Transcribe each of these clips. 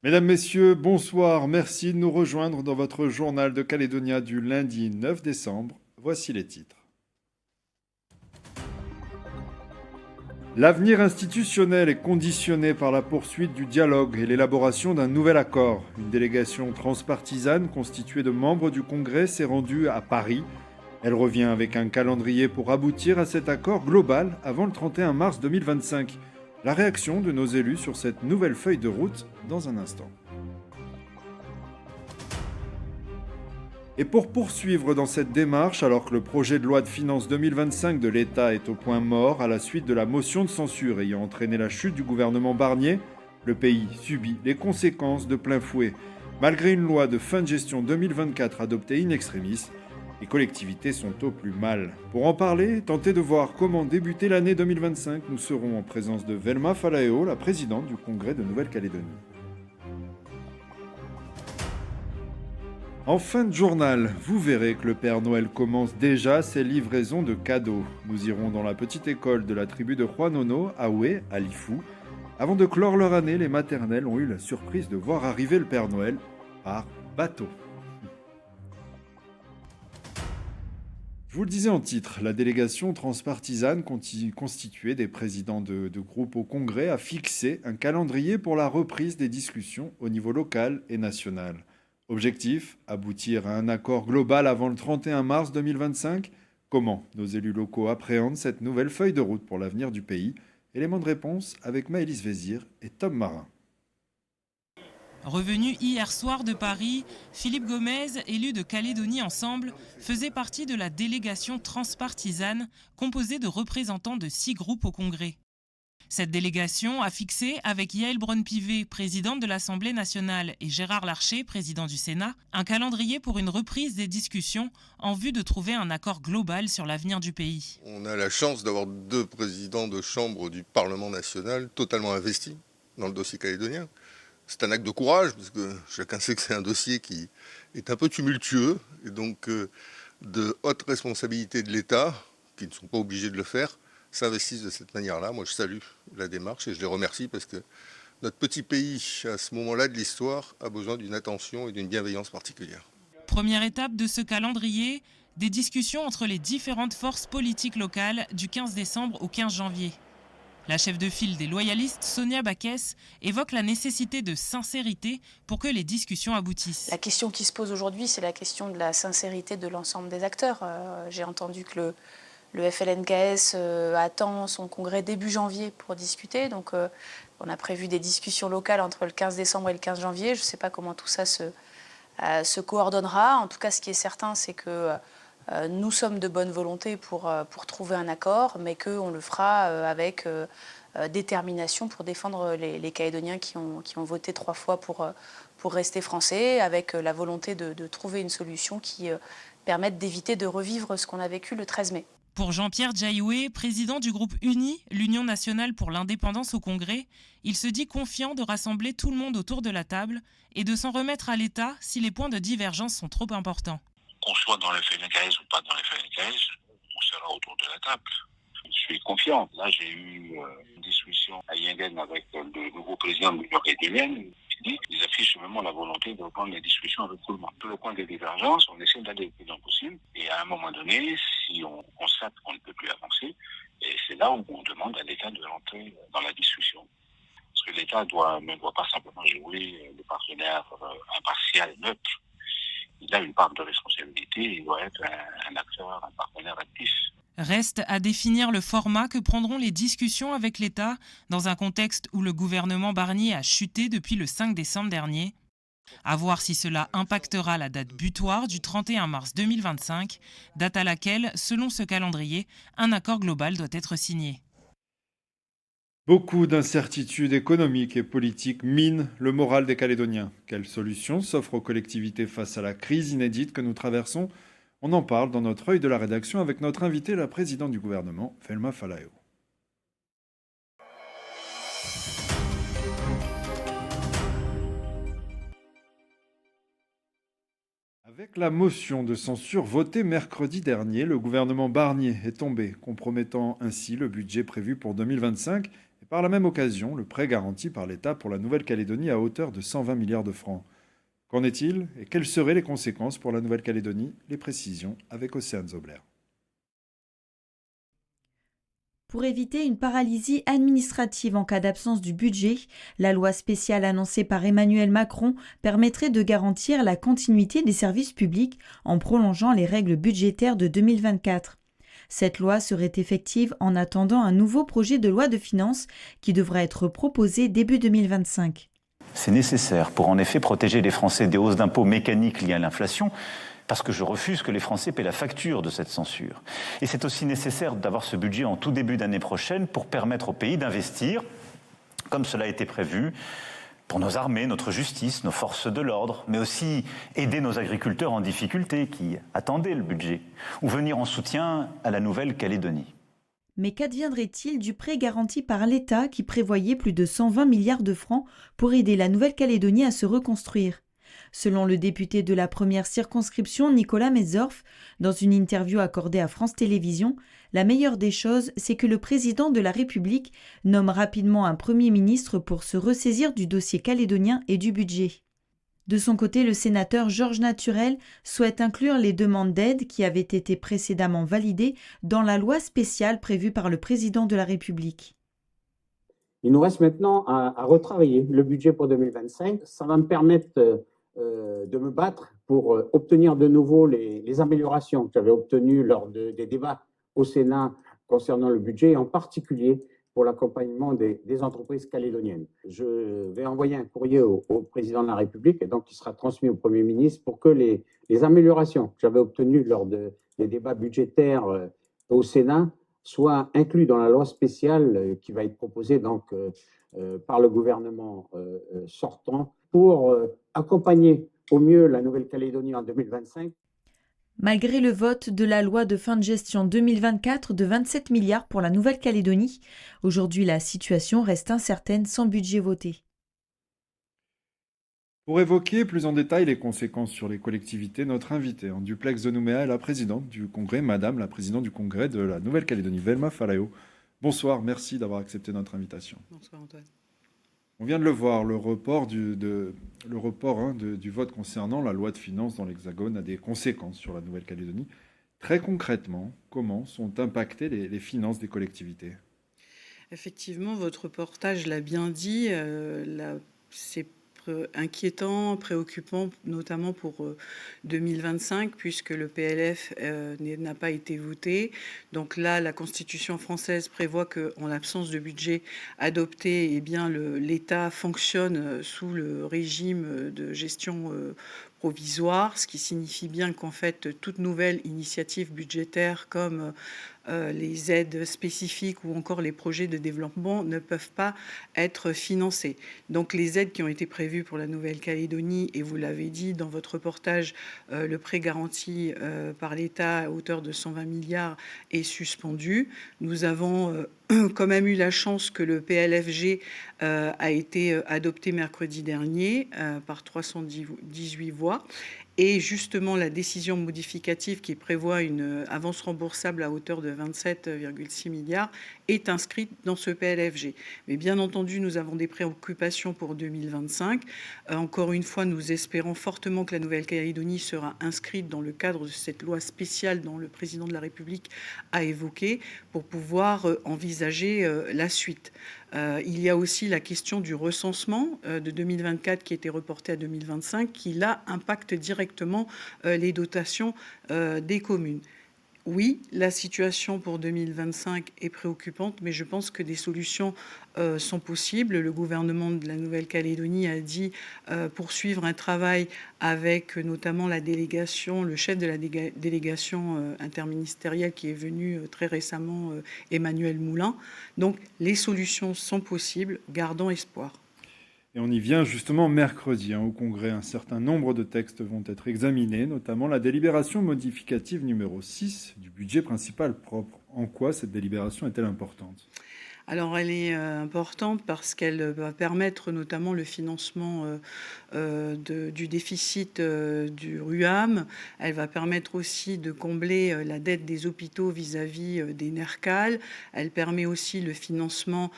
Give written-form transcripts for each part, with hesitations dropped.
Mesdames, Messieurs, bonsoir. Merci de nous rejoindre dans votre journal de Calédonia du lundi 9 décembre. Voici les titres. L'avenir institutionnel est conditionné par la poursuite du dialogue et l'élaboration d'un nouvel accord. Une délégation transpartisane constituée de membres du Congrès s'est rendue à Paris. Elle revient avec un calendrier pour aboutir à cet accord global avant le 31 mars 2025. La réaction de nos élus sur cette nouvelle feuille de route dans un instant. Et pour poursuivre dans cette démarche, alors que le projet de loi de finances 2025 de l'État est au point mort à la suite de la motion de censure ayant entraîné la chute du gouvernement Barnier, le pays subit les conséquences de plein fouet. Malgré une loi de fin de gestion 2024 adoptée in extremis, les collectivités sont au plus mal. Pour en parler, tenter de voir comment débuter l'année 2025, nous serons en présence de Velma Falaeo, la présidente du Congrès de Nouvelle-Calédonie. En fin de journal, vous verrez que le Père Noël commence déjà ses livraisons de cadeaux. Nous irons dans la petite école de la tribu de Juanono, à Oué, à Lifou. Avant de clore leur année, les maternelles ont eu la surprise de voir arriver le Père Noël par bateau. Je vous le disais en titre, la délégation transpartisane constituée des présidents de groupes au Congrès a fixé un calendrier pour la reprise des discussions au niveau local et national. Objectif, aboutir à un accord global avant le 31 mars 2025. Comment nos élus locaux appréhendent cette nouvelle feuille de route pour l'avenir du pays? Élément de réponse avec Maëlys Vézir et Tom Marin. Revenu hier soir de Paris, Philippe Gomez, élu de Calédonie Ensemble, faisait partie de la délégation transpartisane composée de représentants de 6 groupes au Congrès. Cette délégation a fixé, avec Yael Braun-Pivet, présidente de l'Assemblée nationale, et Gérard Larcher, président du Sénat, un calendrier pour une reprise des discussions en vue de trouver un accord global sur l'avenir du pays. On a la chance d'avoir 2 présidents de chambre du Parlement national totalement investis dans le dossier calédonien. C'est un acte de courage, parce que chacun sait que c'est un dossier qui est un peu tumultueux, et donc de hautes responsabilités de l'État, qui ne sont pas obligés de le faire, s'investissent de cette manière-là. Moi, je salue la démarche et je les remercie parce que notre petit pays, à ce moment-là de l'histoire, a besoin d'une attention et d'une bienveillance particulière. Première étape de ce calendrier, des discussions entre les différentes forces politiques locales du 15 décembre au 15 janvier. La chef de file des loyalistes, Sonia Baquès, évoque la nécessité de sincérité pour que les discussions aboutissent. La question qui se pose aujourd'hui, c'est la question de la sincérité de l'ensemble des acteurs. J'ai entendu que le FLNKS attend son congrès début janvier pour discuter. Donc on a prévu des discussions locales entre le 15 décembre et le 15 janvier. Je ne sais pas comment tout ça se coordonnera. En tout cas, ce qui est certain, c'est que nous sommes de bonne volonté pour trouver un accord, mais qu'on le fera avec détermination pour défendre les Calédoniens qui ont voté 3 fois pour rester français, avec la volonté de trouver une solution qui permette d'éviter de revivre ce qu'on a vécu le 13 mai. Pour Jean-Pierre Djaïoué, président du groupe UNI, l'Union nationale pour l'indépendance au Congrès, il se dit confiant de rassembler tout le monde autour de la table et de s'en remettre à l'État si les points de divergence sont trop importants. Qu'on soit dans le FLNKS ou pas dans le FLNKS, on sera autour de la table. Je suis confiant. Là, j'ai eu une discussion à Yengen avec le nouveau président de l'Union calédonienne. Ils affichent vraiment la volonté de reprendre les discussions avec tout le monde. Tout le point de divergence, on essaie d'aller le plus loin possible. Et à un moment donné, si on constate qu'on ne peut plus avancer, et c'est là où on demande à l'État de rentrer dans la discussion. Parce que l'État ne doit pas simplement jouer le partenaire impartial, neutre. Il a une part de responsabilité, il doit être un acteur, un partenaire actif. Reste à définir le format que prendront les discussions avec l'État dans un contexte où le gouvernement Barnier a chuté depuis le 5 décembre dernier. À voir si cela impactera la date butoir du 31 mars 2025, date à laquelle, selon ce calendrier, un accord global doit être signé. Beaucoup d'incertitudes économiques et politiques minent le moral des Calédoniens. Quelles solutions s'offrent aux collectivités face à la crise inédite que nous traversons? On en parle dans notre œil de la rédaction avec notre invitée, la présidente du gouvernement, Velma Falaeo. Avec la motion de censure votée mercredi dernier, le gouvernement Barnier est tombé, compromettant ainsi le budget prévu pour 2025 et Par la même occasion, le prêt garanti par l'État pour la Nouvelle-Calédonie à hauteur de 120 milliards de francs. Qu'en est-il et quelles seraient les conséquences pour la Nouvelle-Calédonie? Les précisions avec Océane Zobler. Pour éviter une paralysie administrative en cas d'absence du budget, la loi spéciale annoncée par Emmanuel Macron permettrait de garantir la continuité des services publics en prolongeant les règles budgétaires de 2024. Cette loi serait effective en attendant un nouveau projet de loi de finances qui devra être proposé début 2025. C'est nécessaire pour en effet protéger les Français des hausses d'impôts mécaniques liées à l'inflation, parce que je refuse que les Français paient la facture de cette censure. Et c'est aussi nécessaire d'avoir ce budget en tout début d'année prochaine pour permettre au pays d'investir, comme cela a été prévu, pour nos armées, notre justice, nos forces de l'ordre, mais aussi aider nos agriculteurs en difficulté qui attendaient le budget, ou venir en soutien à la Nouvelle-Calédonie. Mais qu'adviendrait-il du prêt garanti par l'État qui prévoyait plus de 120 milliards de francs pour aider la Nouvelle-Calédonie à se reconstruire ? Selon le député de la première circonscription, Nicolas Metzorf, dans une interview accordée à France Télévisions, la meilleure des choses, c'est que le président de la République nomme rapidement un Premier ministre pour se ressaisir du dossier calédonien et du budget. De son côté, le sénateur Georges Naturel souhaite inclure les demandes d'aide qui avaient été précédemment validées dans la loi spéciale prévue par le président de la République. Il nous reste maintenant à retravailler le budget pour 2025. Ça va me permettre de me battre pour obtenir de nouveau les améliorations que j'avais obtenues lors des débats au Sénat concernant le budget, en particulier pour l'accompagnement des entreprises calédoniennes. Je vais envoyer un courrier au président de la République, et donc qui sera transmis au Premier ministre, pour que les améliorations que j'avais obtenues lors des débats budgétaires au Sénat soient incluses dans la loi spéciale qui va être proposée donc, par le gouvernement sortant pour accompagner au mieux la Nouvelle-Calédonie en 2025. Malgré le vote de la loi de fin de gestion 2024 de 27 milliards pour la Nouvelle-Calédonie, aujourd'hui la situation reste incertaine sans budget voté. Pour évoquer plus en détail les conséquences sur les collectivités, notre invitée en duplex de Nouméa est la présidente du Congrès, Madame la présidente du Congrès de la Nouvelle-Calédonie, Velma Falao. Bonsoir, merci d'avoir accepté notre invitation. Bonsoir Antoine. On vient de le voir, le report du vote concernant la loi de finances dans l'Hexagone a des conséquences sur la Nouvelle-Calédonie. Très concrètement, comment sont impactées les finances des collectivités ? Effectivement, votre reportage l'a bien dit, c'est inquiétant, préoccupant, notamment pour 2025, puisque le PLF n'a pas été voté. Donc là, la Constitution française prévoit qu'en l'absence de budget adopté, eh bien, l'État fonctionne sous le régime de gestion provisoire, ce qui signifie bien qu'en fait, toute nouvelle initiative budgétaire comme les aides spécifiques ou encore les projets de développement ne peuvent pas être financés. Donc les aides qui ont été prévues pour la Nouvelle-Calédonie, et vous l'avez dit dans votre reportage, le prêt garanti par l'État à hauteur de 120 milliards est suspendu. Nous avons quand même eu la chance que le PLFG a été adopté mercredi dernier par 318 voix. Et justement, la décision modificative qui prévoit une avance remboursable à hauteur de 27,6 milliards est inscrite dans ce PLFG. Mais bien entendu, nous avons des préoccupations pour 2025. Encore une fois, nous espérons fortement que la Nouvelle-Calédonie sera inscrite dans le cadre de cette loi spéciale dont le président de la République a évoqué pour pouvoir envisager la suite. Il y a aussi la question du recensement de 2024 qui a été reporté à 2025, qui là impacte directement les dotations des communes. Oui, la situation pour 2025 est préoccupante, mais je pense que des solutions sont possibles. Le gouvernement de la Nouvelle-Calédonie a dit poursuivre un travail avec notamment la délégation, le chef de la délégation interministérielle qui est venu très récemment, Emmanuel Moulin. Donc les solutions sont possibles, gardons espoir. Et on y vient justement mercredi au Congrès. Un certain nombre de textes vont être examinés, notamment la délibération modificative numéro 6 du budget principal propre. En quoi cette délibération est-elle importante ? Alors elle est importante parce qu'elle va permettre notamment le financement du déficit du RUAM. Elle va permettre aussi de combler la dette des hôpitaux vis-à-vis des NERCAL. Elle permet aussi le financement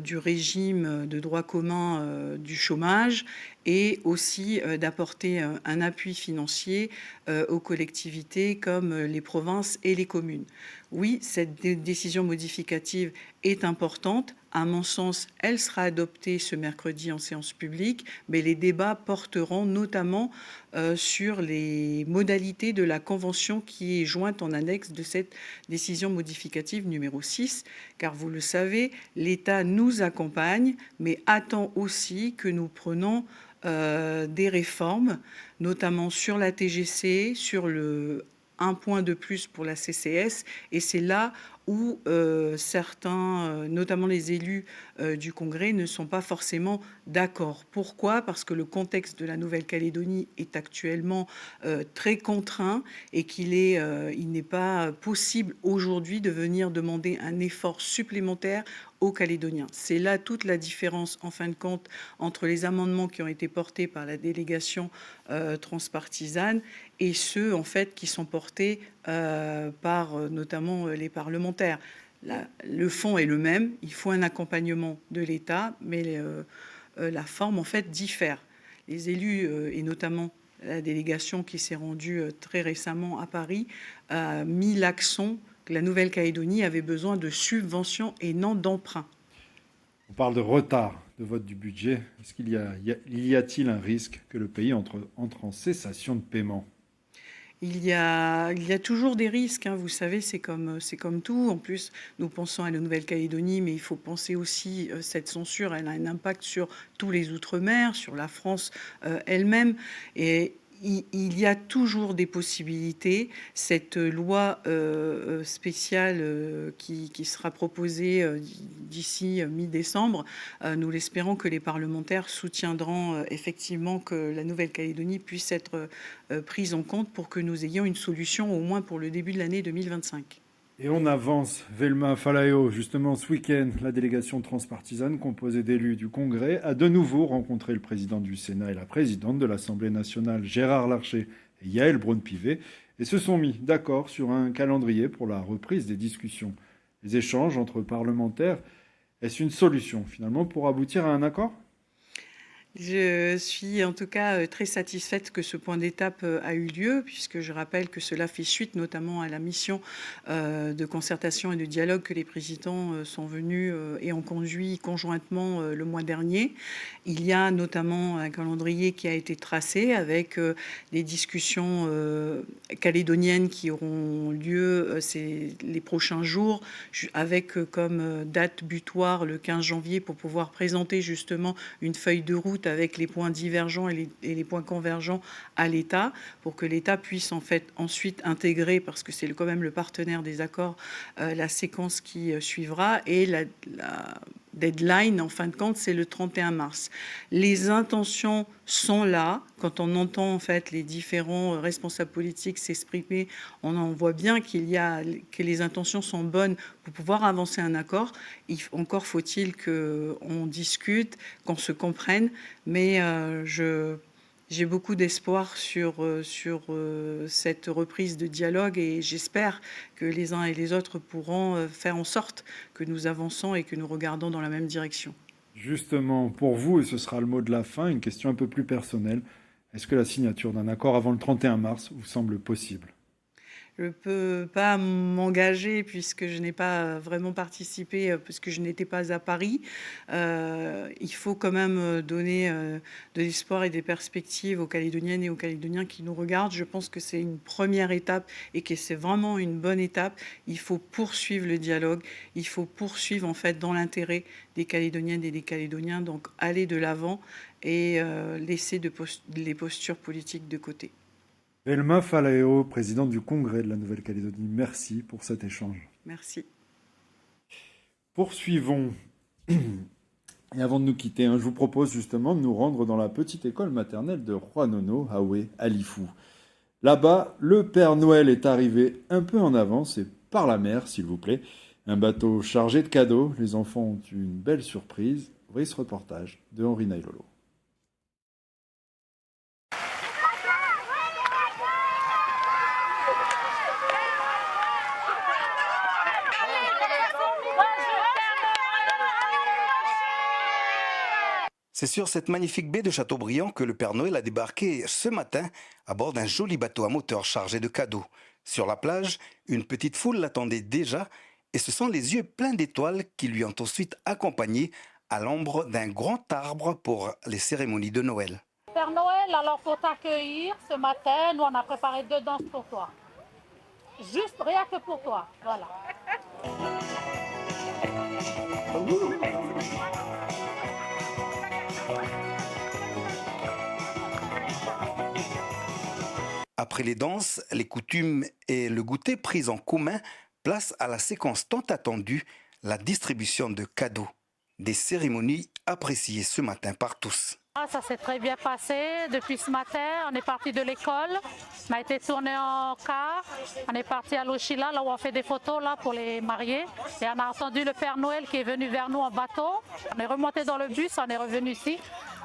du régime de droit commun du chômage et aussi d'apporter un appui financier aux collectivités comme les provinces et les communes. Oui, cette décision modificative est importante. À mon sens, elle sera adoptée ce mercredi en séance publique, mais les débats porteront notamment sur les modalités de la convention qui est jointe en annexe de cette décision modificative numéro 6, car vous le savez, l'État nous accompagne, mais attend aussi que nous prenions des réformes, notamment sur la TGC, sur un point de plus pour la CCS, et c'est là où certains, notamment les élus du Congrès, ne sont pas forcément d'accord. Pourquoi ? Parce que le contexte de la Nouvelle-Calédonie est actuellement très contraint et il n'est pas possible aujourd'hui de venir demander un effort supplémentaire aux Calédoniens. C'est là toute la différence, en fin de compte, entre les amendements qui ont été portés par la délégation transpartisane et ceux, en fait, qui sont portés par notamment les parlementaires. Le fond est le même, il faut un accompagnement de l'État, mais la forme, en fait, diffère. Les élus, et notamment la délégation qui s'est rendue très récemment à Paris, a mis l'accent que la Nouvelle-Calédonie avait besoin de subventions et non d'emprunts. On parle de retard de vote du budget. Est-ce qu'il y a-t-il un risque que le pays entre en cessation de paiement ? Il y a toujours des risques, hein. Vous savez, c'est comme tout. En plus, nous pensons à la Nouvelle-Calédonie, mais il faut penser aussi cette censure, elle a un impact sur tous les Outre-mer, sur la France elle-même. Et il y a toujours des possibilités. Cette loi spéciale qui sera proposée d'ici mi-décembre, nous l'espérons que les parlementaires soutiendront effectivement que la Nouvelle-Calédonie puisse être prise en compte pour que nous ayons une solution au moins pour le début de l'année 2025. Et on avance. Velma Falaeo, justement ce week-end, la délégation transpartisane composée d'élus du Congrès a de nouveau rencontré le président du Sénat et la présidente de l'Assemblée nationale, Gérard Larcher et Yaël Braun-Pivet, et se sont mis d'accord sur un calendrier pour la reprise des discussions. Les échanges entre parlementaires, est-ce une solution finalement pour aboutir à un accord ? Je suis en tout cas très satisfaite que ce point d'étape a eu lieu, puisque je rappelle que cela fait suite notamment à la mission de concertation et de dialogue que les présidents sont venus et ont conduit conjointement le mois dernier. Il y a notamment un calendrier qui a été tracé avec des discussions calédoniennes qui auront lieu les prochains jours, avec comme date butoir le 15 janvier pour pouvoir présenter justement une feuille de route avec les points divergents et les points convergents à l'État, pour que l'État puisse en fait ensuite intégrer, parce que c'est quand même le partenaire des accords, la séquence qui suivra, et la deadline, en fin de compte, c'est le 31 mars. Les intentions sont là. Quand on entend en fait les différents responsables politiques s'exprimer, on en voit bien que les intentions sont bonnes pour pouvoir avancer un accord. Encore faut-il qu'on discute, qu'on se comprenne, mais j'ai beaucoup d'espoir sur cette reprise de dialogue, et j'espère que les uns et les autres pourront faire en sorte que nous avançons et que nous regardons dans la même direction. Justement, pour vous, et ce sera le mot de la fin, une question un peu plus personnelle. Est-ce que la signature d'un accord avant le 31 mars vous semble possible ? Je ne peux pas m'engager puisque je n'ai pas vraiment participé, puisque je n'étais pas à Paris. Il faut quand même donner de l'espoir et des perspectives aux Calédoniennes et aux Calédoniens qui nous regardent. Je pense que c'est une première étape et que c'est vraiment une bonne étape. Il faut poursuivre le dialogue. Il faut poursuivre en fait dans l'intérêt des Calédoniennes et des Calédoniens. Donc aller de l'avant et laisser les postures politiques de côté. Velma Falaeo, présidente du Congrès de la Nouvelle-Calédonie, merci pour cet échange. Merci. Poursuivons. Et avant de nous quitter, je vous propose justement de nous rendre dans la petite école maternelle de Juanono, Hawe, à Lifou. Là-bas, le Père Noël est arrivé un peu en avance et par la mer, s'il vous plaît. Un bateau chargé de cadeaux, les enfants ont eu une belle surprise. Voyez ce reportage de Henri Nailolo. C'est sur cette magnifique baie de Châteaubriand que le Père Noël a débarqué ce matin à bord d'un joli bateau à moteur chargé de cadeaux. Sur la plage, une petite foule l'attendait déjà et ce sont les yeux pleins d'étoiles qui lui ont ensuite accompagné à l'ombre d'un grand arbre pour les cérémonies de Noël. Père Noël, alors pour t'accueillir ce matin, nous on a préparé 2 danses pour toi. Juste rien que pour toi, voilà. Après les danses, les coutumes et le goûter pris en commun, place à la séquence tant attendue, la distribution de cadeaux. Des cérémonies appréciées ce matin par tous. Ça s'est très bien passé. Depuis ce matin, on est parti de l'école. On a été tourné en car. On est parti à l'Ochila, là où on fait des photos là, pour les mariés. Et on a entendu le Père Noël qui est venu vers nous en bateau. On est remonté dans le bus, on est revenu ici,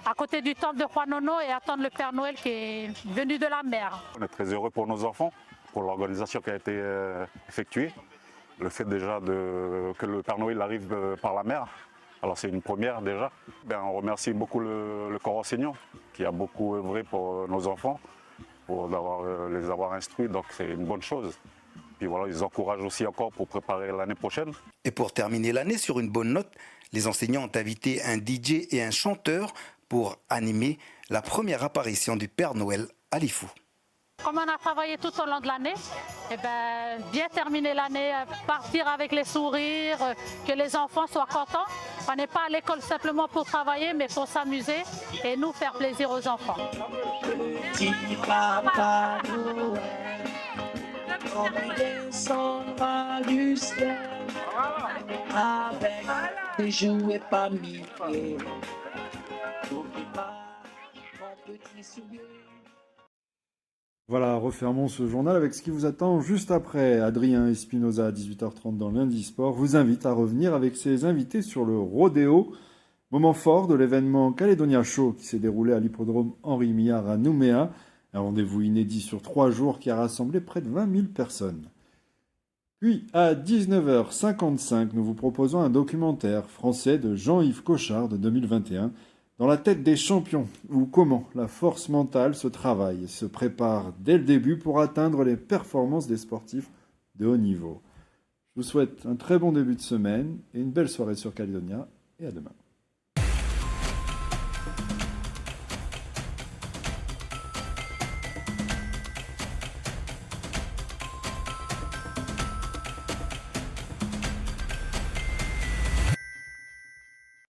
à côté du temple de Juan Nono, et attendre le Père Noël qui est venu de la mer. On est très heureux pour nos enfants, pour l'organisation qui a été effectuée. Le fait déjà que le Père Noël arrive par la mer. Alors c'est une première déjà. On remercie beaucoup le corps enseignant qui a beaucoup œuvré pour nos enfants, pour les avoir instruits, donc c'est une bonne chose. Puis voilà, ils encouragent aussi encore pour préparer l'année prochaine. Et pour terminer l'année sur une bonne note, les enseignants ont invité un DJ et un chanteur pour animer la première apparition du Père Noël à Lifou. Comme on a travaillé tout au long de l'année, bien terminer l'année, partir avec les sourires, que les enfants soient contents. On n'est pas à l'école simplement pour travailler, mais pour s'amuser et nous faire plaisir aux enfants. Petit Papa Noël, quand il descendra du ciel, avec des jouets pas Mickey, n'oublie pas mon petit soulier. Voilà, refermons ce journal avec ce qui vous attend juste après. Adrien Espinoza à 18h30 dans Lundi Sport vous invite à revenir avec ses invités sur le rodéo. Moment fort de l'événement Calédonia Show qui s'est déroulé à l'hippodrome Henri Millard à Nouméa. Un rendez-vous inédit sur 3 jours qui a rassemblé près de 20 000 personnes. Puis à 19h55, nous vous proposons un documentaire français de Jean-Yves Cochard de 2021. Dans la tête des champions, ou comment la force mentale se travaille et se prépare dès le début pour atteindre les performances des sportifs de haut niveau. Je vous souhaite un très bon début de semaine et une belle soirée sur Calédonia et à demain.